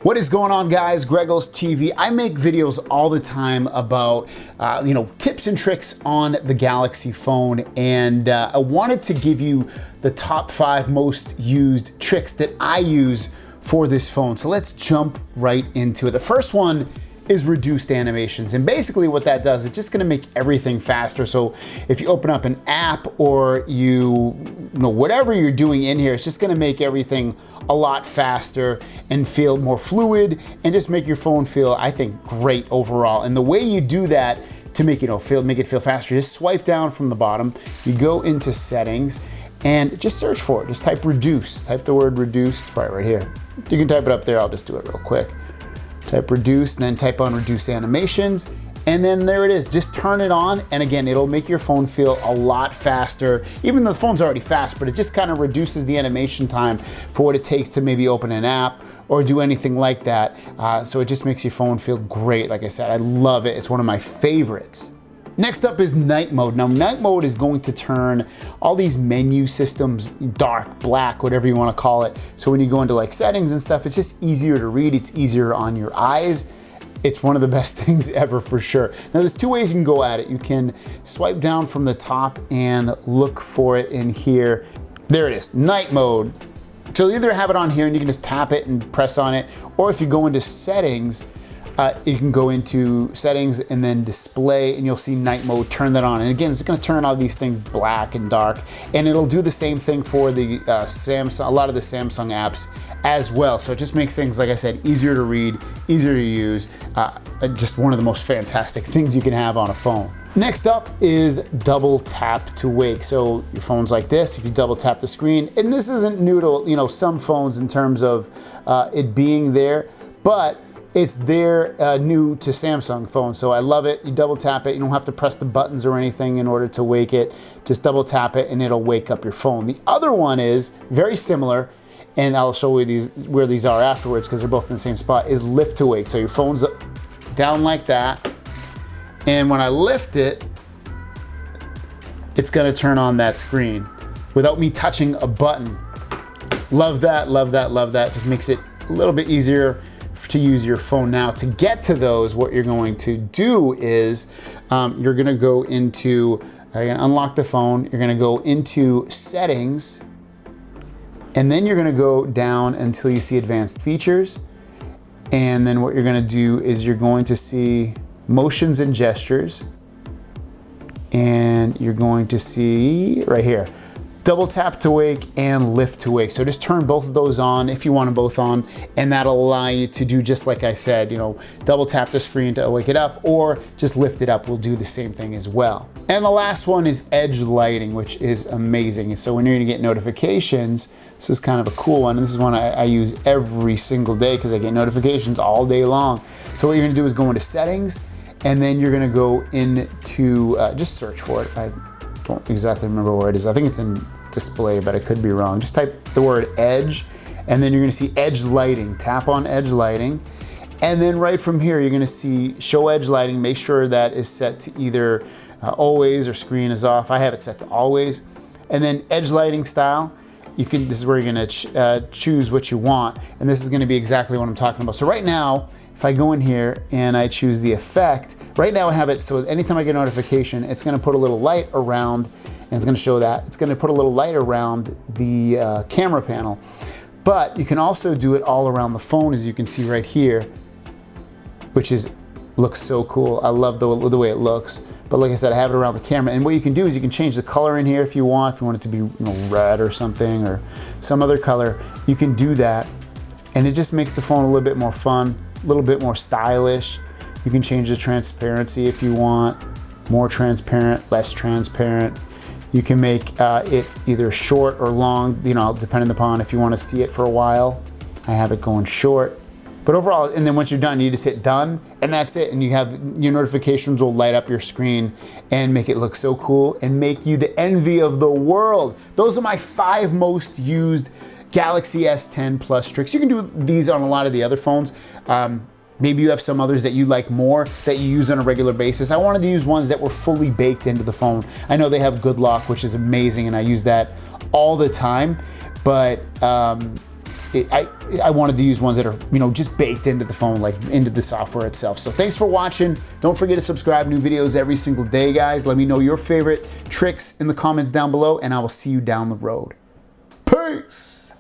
What is going on, guys? GregglesTV. I make videos all the time about tips and tricks on the Galaxy phone, and I wanted to give you the top 5 most used tricks that I use for this phone. So let's jump right into it. The first one is reduced animations, and basically what that does, it's just going to make everything faster. So if you open up an app or whatever you're doing in here, it's just going to make everything a lot faster and feel more fluid and just make your phone feel, I think, great overall. And the way you do that to make it feel faster, just swipe down from the bottom, you go into settings and just search for it. Just type reduce, type the word reduce. It's probably right here. You can type it up there. I'll just do it real quick. Type reduce, and then type on reduce animations, and then there it is. Just turn it on, and again, it'll make your phone feel a lot faster. Even though the phone's already fast, but it just kind of reduces the animation time for what it takes to maybe open an app or do anything like that. So it just makes your phone feel great. Like I said, I love it. It's one of my favorites. Next up is night mode. Now, night mode is going to turn all these menu systems dark, black, whatever you want to call it. So when you go into like settings and stuff, it's just easier to read. It's easier on your eyes. It's one of the best things ever for sure. Now, there's 2 ways you can go at it. You can swipe down from the top and look for it in here. There it is, night mode. So you'll either have it on here and you can just tap it and press on it, or if you go into settings, you can go into settings and then display, and you'll see night mode, turn that on. And again, it's gonna turn all these things black and dark, and it'll do the same thing for the Samsung, a lot of the Samsung apps as well. So it just makes things, like I said, easier to read, easier to use, just one of the most fantastic things you can have on a phone. Next up is double tap to wake. So your phone's like this, if you double tap the screen, and this isn't new to some phones in terms of it being there, but it's there new to Samsung phones, so I love it. You double tap it, you don't have to press the buttons or anything in order to wake it. Just double tap it and it'll wake up your phone. The other one is very similar, and I'll show you where these are afterwards because they're both in the same spot, is lift to wake. So your phone's down like that, and when I lift it, it's gonna turn on that screen without me touching a button. Love that, love that, love that. Just makes it a little bit easier to use your phone. Now, to get to those, what you're going to do is you're gonna go into, you're gonna unlock the phone, you're gonna go into settings, and then you're gonna go down until you see advanced features. And then what you're gonna do is you're going to see motions and gestures, and you're going to see right here, double tap to wake and lift to wake. So just turn both of those on if you want them both on, and that'll allow you to do just like I said, double tap the screen to wake it up, or just lift it up will do the same thing as well. And the last one is edge lighting, which is amazing. So when you're gonna get notifications, this is kind of a cool one, and this is one I use every single day because I get notifications all day long. So what you're gonna do is go into settings, and then you're gonna go into, just search for it. I don't exactly remember where it is. I think it's in display, but I could be wrong. Just type the word edge, and then you're gonna see edge lighting. Tap on edge lighting, and then right from here, you're gonna see show edge lighting. Make sure that is set to either always or screen is off. I have it set to always. And then edge lighting style, this is where you're gonna choose what you want, and this is gonna be exactly what I'm talking about. So right now, if I go in here and I choose the effect, right now I have it so anytime I get a notification, it's gonna put a little light around, and it's gonna show that. It's gonna put a little light around the camera panel. But you can also do it all around the phone, as you can see right here, which looks so cool. I love the way it looks. But like I said, I have it around the camera. And what you can do is you can change the color in here if you want it to be red or something, or some other color. You can do that, and it just makes the phone a little bit more fun, a little bit more stylish. You can change the transparency if you want, more transparent, less transparent. You can make it either short or long, depending upon if you want to see it for a while. I have it going short. But overall, and then once you're done, you just hit done, and that's it. And you have your notifications will light up your screen and make it look so cool and make you the envy of the world. Those are my 5 most used Galaxy S10 Plus tricks. You can do these on a lot of the other phones. Maybe you have some others that you like more that you use on a regular basis. I wanted to use ones that were fully baked into the phone. I know they have Good Lock, which is amazing, and I use that all the time, but I wanted to use ones that are, you know, just baked into the phone, like into the software itself. So thanks for watching. Don't forget to subscribe. New videos every single day, guys. Let me know your favorite tricks in the comments down below, and I will see you down the road. Peace.